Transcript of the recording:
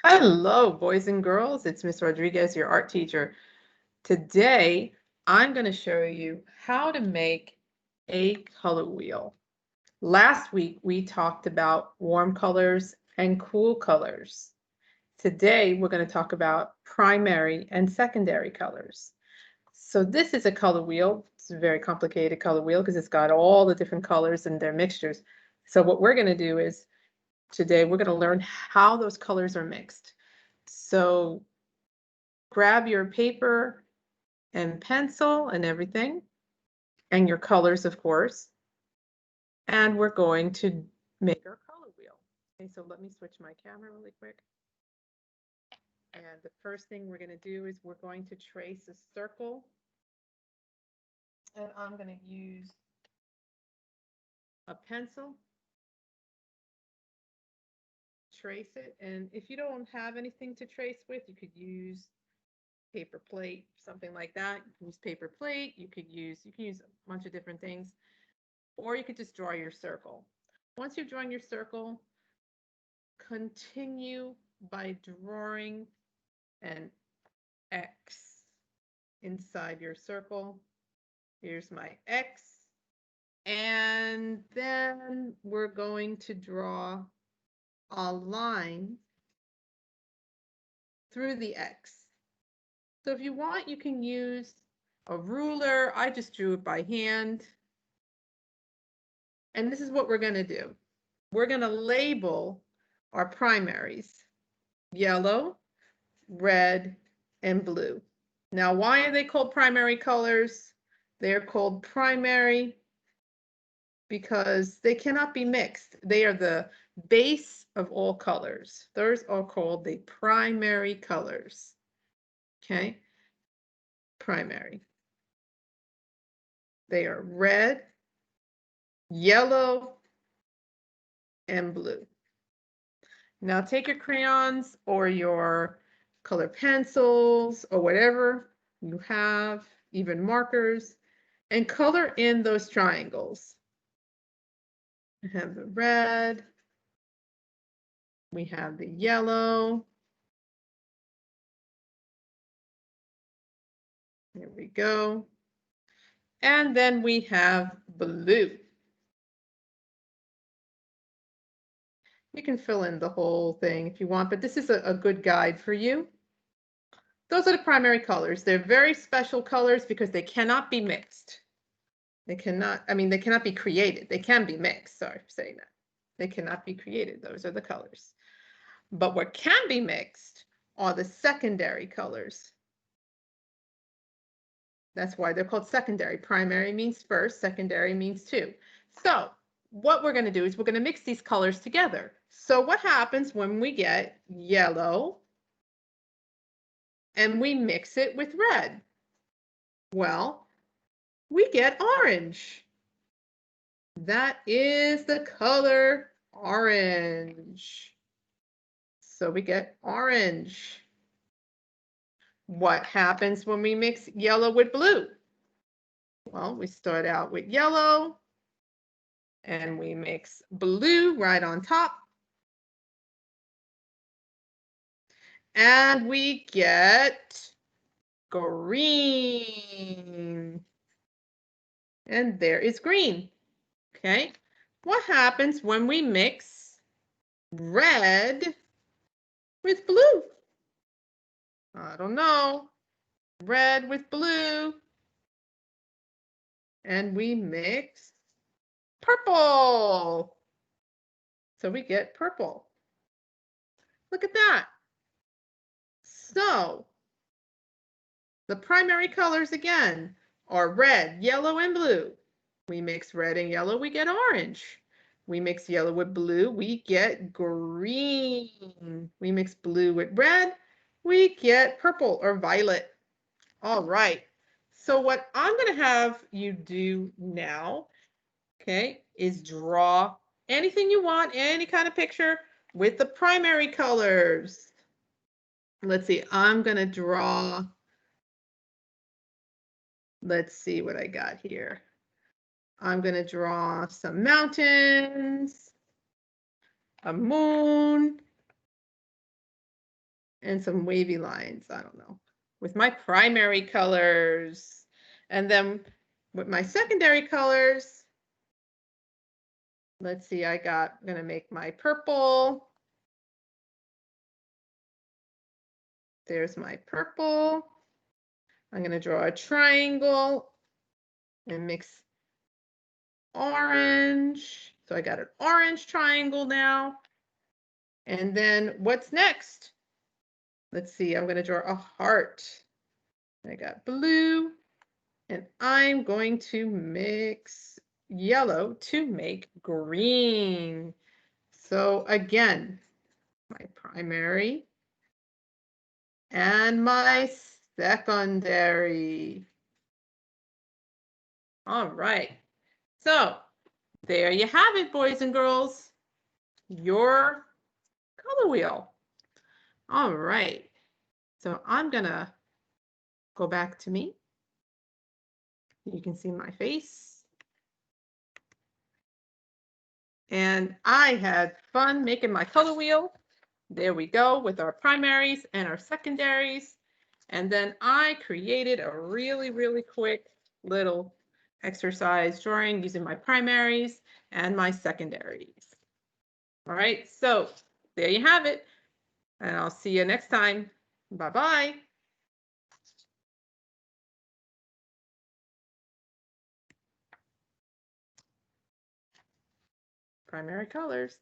Hello, boys and girls. It's Miss Rodriguez, your art teacher. Today, I'm going to show you how to make a color wheel. Last week, we talked about warm colors and cool colors. Today, we're going to talk about primary and secondary colors. So this is a color wheel. It's a very complicated color wheel because it's got all the different colors and their mixtures. So what we're going to do is today, we're going to learn how those colors are mixed. So grab your paper and pencil and everything, and your colors, of course, and we're going to make our color wheel. Okay, so let me switch my camera really quick. And the first thing we're going to do is we're going to trace a circle. And I'm going to use a pencil, trace it. And if you don't have anything to trace with, you could use paper plate, something like that. You can use paper plate, you can use a bunch of different things, or you could just draw your circle. Once you've drawn your circle, continue by drawing an X inside your circle. Here's my X. And then we're going to draw a line through the X. So if you want, you can use a ruler. I just drew it by hand. And this is what we're going to do. We're going to label our primaries: yellow, red, and blue. Now, why are they called primary colors? They're called primary because they cannot be mixed. They are the base of all colors. Those are called the primary colors. Okay? Primary. They are red, yellow, and blue. Now take your crayons or your color pencils or whatever you have, even markers, and color in those triangles. We have the red, we have the yellow. There we go. And then we have blue. You can fill in the whole thing if you want, but this is a good guide for you. Those are the primary colors. They're very special colors because they cannot be mixed. They cannot be created. They can be mixed. Sorry for saying that. They cannot be created. Those are the colors. But what can be mixed are the secondary colors. That's why they're called secondary. Primary means first, secondary means two. So what we're going to do is we're going to mix these colors together. So what happens when we get yellow and we mix it with red? Well, we get orange. That is the color orange. So we get orange. What happens when we mix yellow with blue? Well, we start out with yellow and we mix blue right on top. And we get green. And there is green. Okay. What happens when we mix red with blue? I don't know. Red with blue. And we mix purple. So we get purple. Look at that. So the primary colors again are red, yellow, and blue. We mix red and yellow, we get orange. We mix yellow with blue, we get green. We mix blue with red, we get purple or violet. All right. So what I'm going to have you do now, okay, is draw anything you want, any kind of picture with the primary colors. Let's see, I'm going to draw, let's see what I got here. I'm going to draw some mountains, a moon, and some wavy lines. I don't know. With my primary colors. And then with my secondary colors, let's see, I'm going to make my purple. There's my purple. I'm going to draw a triangle and mix orange. So I got an orange triangle now. And then what's next? Let's see, I'm going to draw a heart. I got blue, and I'm going to mix yellow to make green. So again, my primary and my secondary. All right. So there you have it, boys and girls. Your color wheel. All right. So I'm going to go back to me. You can see my face. And I had fun making my color wheel. There we go with our primaries and our secondaries. And then I created a really, really quick little exercise drawing using my primaries and my secondaries. All right, so there you have it. And I'll see you next time. Bye-bye. Primary colors.